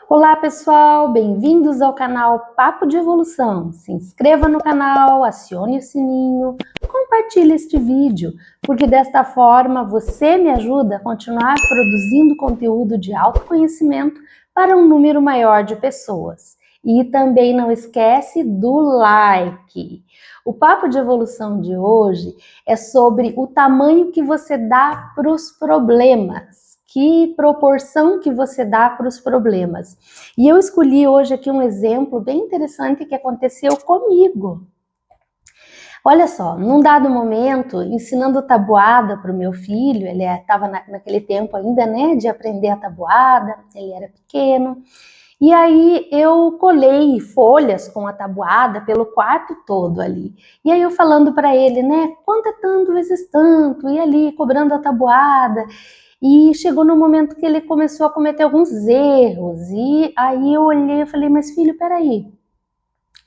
Olá pessoal, bem-vindos ao canal Papo de Evolução. Se inscreva no canal, acione o sininho, compartilhe este vídeo, porque desta forma você me ajuda a continuar produzindo conteúdo de autoconhecimento para um número maior de pessoas. E também não esquece do like. O Papo de Evolução de hoje é sobre o tamanho que você dá para os problemas. Que proporção que você dá para os problemas. E eu escolhi hoje aqui um exemplo bem interessante que aconteceu comigo. Olha só, num dado momento, ensinando tabuada para o meu filho, ele estava naquele tempo ainda, né, de aprender a tabuada, ele era pequeno, e aí eu colei folhas com a tabuada pelo quarto todo ali. E aí eu falando para ele, né, conta tanto vezes tanto, e ali cobrando a tabuada. E chegou no momento que ele começou a cometer alguns erros, e aí eu olhei e falei, mas filho, peraí.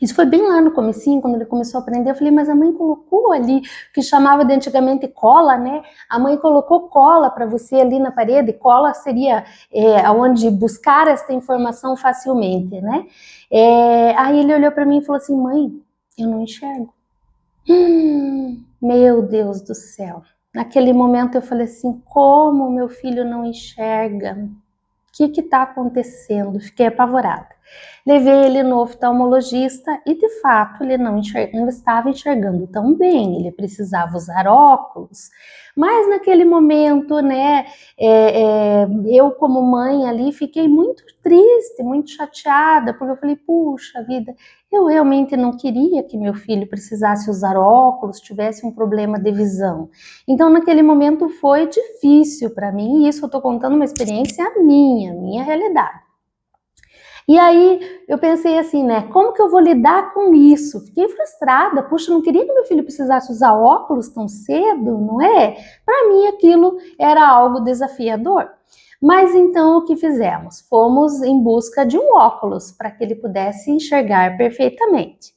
Isso foi bem lá no comecinho, quando ele começou a aprender, eu falei, mas a mãe colocou ali, que chamava de antigamente cola, né? A mãe colocou cola para você ali na parede, cola seria onde buscar esta informação facilmente, né? Aí ele olhou para mim e falou assim, mãe, eu não enxergo. Meu Deus do céu. Naquele momento eu falei assim, como meu filho não enxerga? O que está acontecendo? Fiquei apavorada. Levei ele no oftalmologista e de fato ele não estava enxergando tão bem, ele precisava usar óculos. Mas naquele momento, né, eu como mãe ali fiquei muito triste, muito chateada, porque eu falei, puxa vida, eu realmente não queria que meu filho precisasse usar óculos, tivesse um problema de visão. Então naquele momento foi difícil para mim, e isso eu estou contando uma experiência minha realidade. E aí eu pensei assim, né, como que eu vou lidar com isso? Fiquei frustrada, puxa, não queria que meu filho precisasse usar óculos tão cedo, não é? Para mim aquilo era algo desafiador. Mas então o que fizemos? Fomos em busca de um óculos para que ele pudesse enxergar perfeitamente.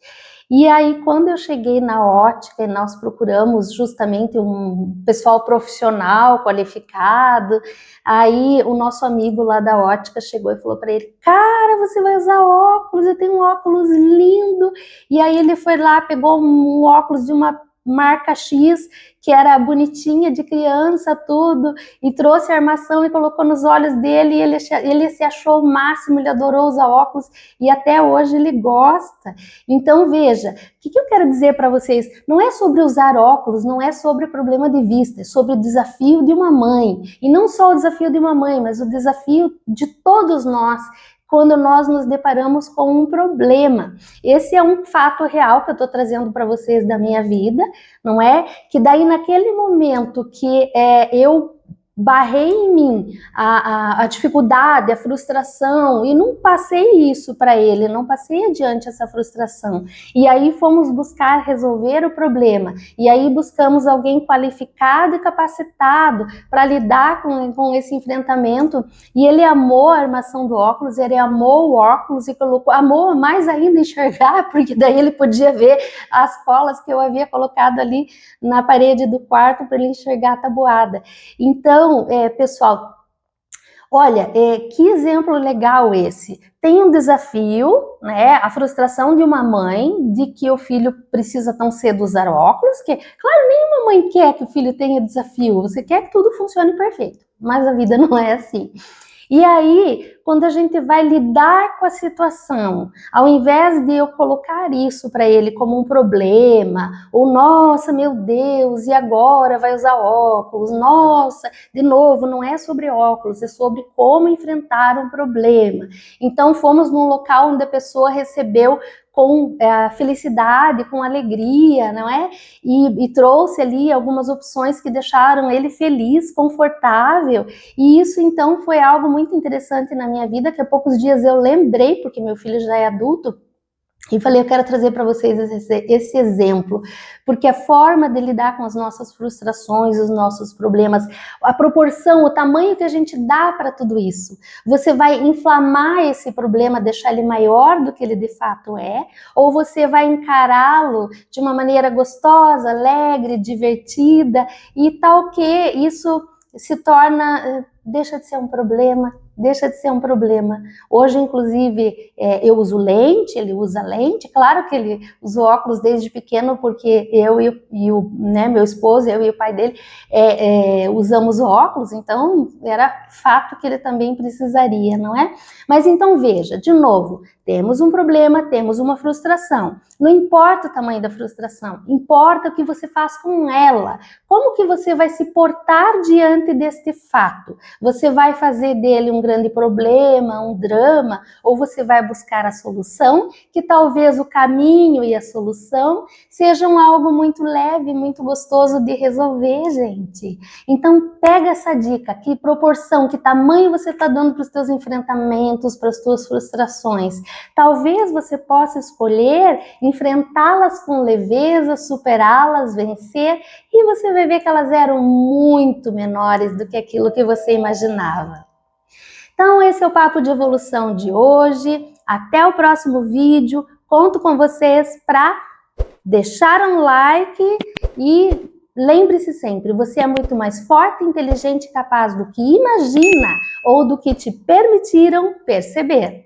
E aí, quando eu cheguei na ótica, nós procuramos justamente um pessoal profissional, qualificado, aí o nosso amigo lá da ótica chegou e falou para ele, cara, você vai usar óculos, eu tenho um óculos lindo. E aí ele foi lá, pegou um óculos de uma marca X, que era bonitinha, de criança, tudo, e trouxe a armação e colocou nos olhos dele, e ele se achou o máximo, ele adorou usar óculos, e até hoje ele gosta. Então, veja, o que eu quero dizer para vocês? Não é sobre usar óculos, não é sobre problema de vista, é sobre o desafio de uma mãe. E não só o desafio de uma mãe, mas o desafio de todos nós, quando nós nos deparamos com um problema. Esse é um fato real que eu estou trazendo para vocês da minha vida, não é? Que daí naquele momento que eu barrei em mim a dificuldade, a frustração, e não passei isso para ele, não passei adiante essa frustração. E aí fomos buscar resolver o problema, e aí buscamos alguém qualificado e capacitado para lidar com esse enfrentamento, e ele amou a armação do óculos, ele amou o óculos e amou mais ainda enxergar, porque daí ele podia ver as colas que eu havia colocado ali na parede do quarto para ele enxergar a tabuada. Então, pessoal, olha, que exemplo legal esse. Tem um desafio, né, a frustração de uma mãe de que o filho precisa tão cedo usar óculos, que, claro, nenhuma mãe quer que o filho tenha desafio, você quer que tudo funcione perfeito, mas a vida não é assim. E aí, quando a gente vai lidar com a situação, ao invés de eu colocar isso para ele como um problema, ou nossa, meu Deus, e agora vai usar óculos, nossa, de novo, não é sobre óculos, é sobre como enfrentar um problema. Então, fomos num local onde a pessoa recebeu com felicidade, com alegria, não é? E trouxe ali algumas opções que deixaram ele feliz, confortável, e isso então foi algo muito interessante na minha vida, que há poucos dias eu lembrei, porque meu filho já é adulto, e falei, eu quero trazer para vocês esse exemplo, porque a forma de lidar com as nossas frustrações, os nossos problemas, a proporção, o tamanho que a gente dá para tudo isso, você vai inflamar esse problema, deixar ele maior do que ele de fato é, ou você vai encará-lo de uma maneira gostosa, alegre, divertida, e tal que isso se torna, deixa de ser um problema, deixa de ser um problema. Hoje, inclusive, eu uso lente, ele usa lente. Claro que ele usou óculos desde pequeno, porque eu e o meu esposo, eu e o pai dele, usamos óculos, então era fato que ele também precisaria, não é? Mas então veja, de novo, temos um problema, temos uma frustração. Não importa o tamanho da frustração, importa o que você faz com ela. Como que você vai se portar diante deste fato? Você vai fazer dele um grande problema, um drama, ou você vai buscar a solução, que talvez o caminho e a solução sejam algo muito leve, muito gostoso de resolver, gente. Então pega essa dica, que proporção, que tamanho você está dando para os teus enfrentamentos, para as tuas frustrações. Talvez você possa escolher enfrentá-las com leveza, superá-las, vencer, e você vai ver que elas eram muito menores do que aquilo que você imaginava. Então, esse é o Papo de Evolução de hoje. Até o próximo vídeo. Conto com vocês para deixar um like e lembre-se sempre, você é muito mais forte, inteligente e capaz do que imagina ou do que te permitiram perceber.